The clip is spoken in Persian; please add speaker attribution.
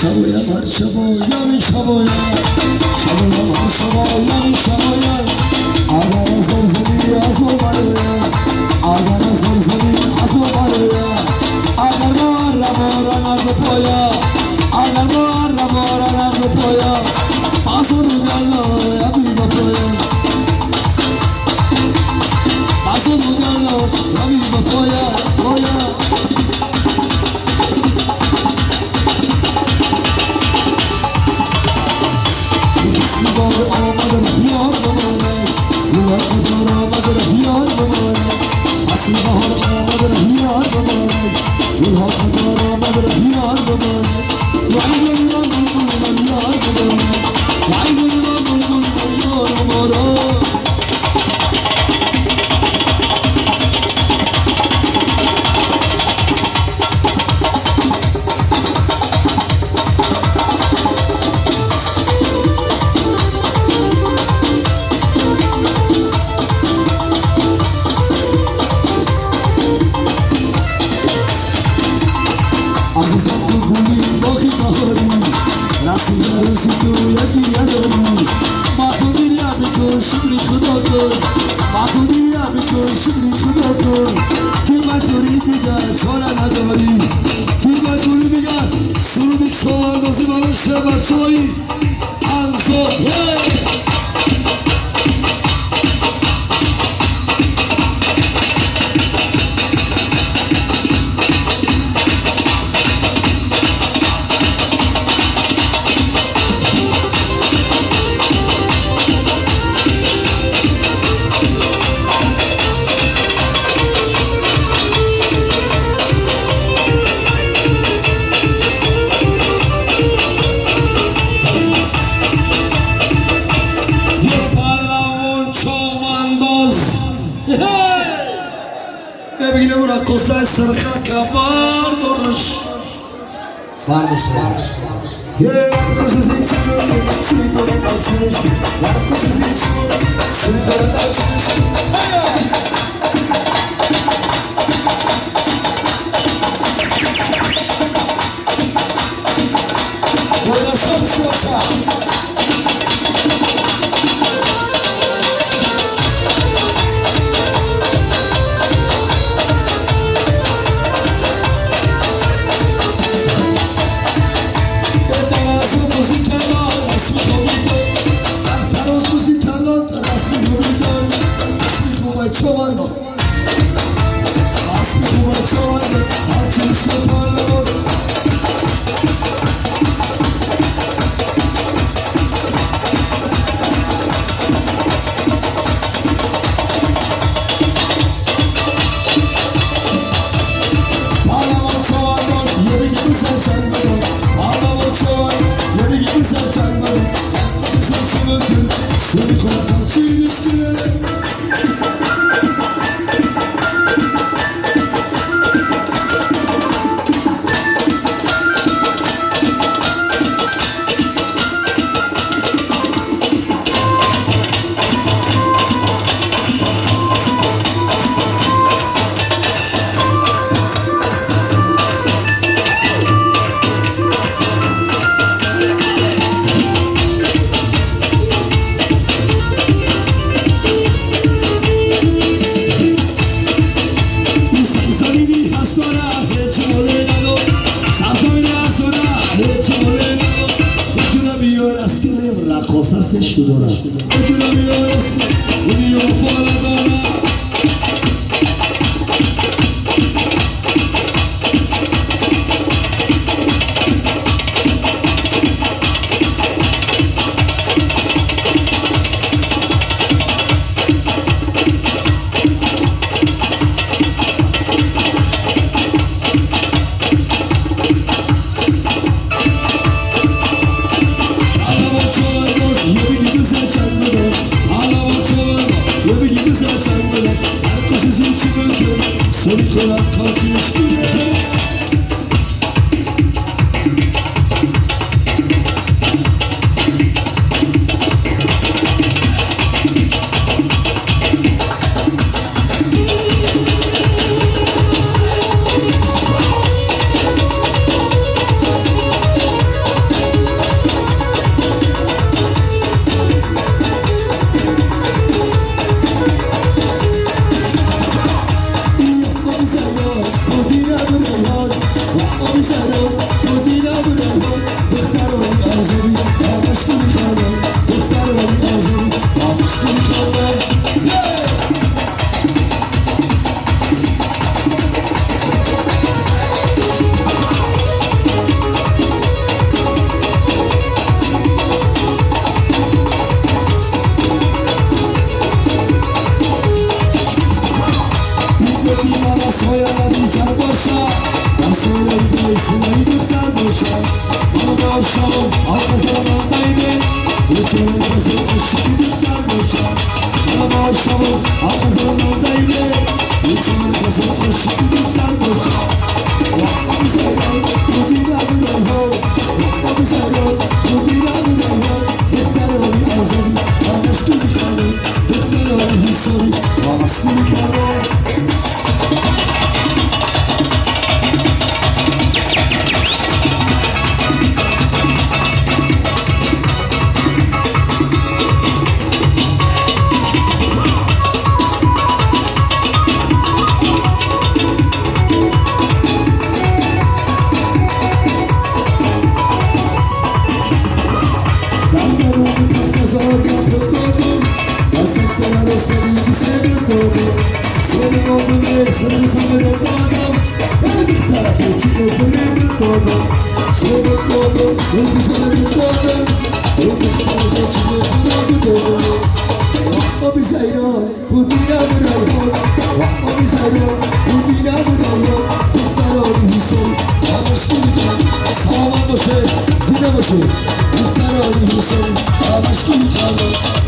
Speaker 1: شبایم اگر از زمزمی از ما برایم اگر از زمزمی از ما برایم اگر ما رو پایا اگر ما رو پایا بازو رو گلو یا بی بفایا بازو رو گلو یا بی بفایا آمد رفیار بمانه روح خدا آمد رفیار بمانه اصل بهار آمد رفیار بمانه روح خدا آمد رفیار بمانه وعی گلنا گلگل یار بمانه وعی گلنا گلگل یار بمانه عزیزم تو خوبی باقی بهاری رسید روزی تو یکی نداری ما تو دنیا بکن شکری خدا کن ما تو دنیا بکن شکری خدا کن که مجبوری دیگر چاره نداری که مجبوری دیگر سرودی چواردازی برای شبر چایی انزو ببینه برا قصه سرخه که باردارش باردش یه کسی زیچه سوی داره داشتش یه کسی زیچه سوی داره داشتش باید شب شوچه cosas de chudora. Eu não me ouço, o meu fora da We'll be سنایی دختر باشم من باشم آقا زمان دایده بچه کسی عشقی دختر باشم من باشم آقا زمان دایده بچه کسی عشقی دختر باشم وقتا بزرگ تو بیرم دایها وقتا بزرگ تو بیرم دایها دخترانی آزادی آمش کنی کنی دخترانی حسابی آمش کنی کنی Zine başı, muhtar Ali Hüseyin, Amaşkı Mikalı.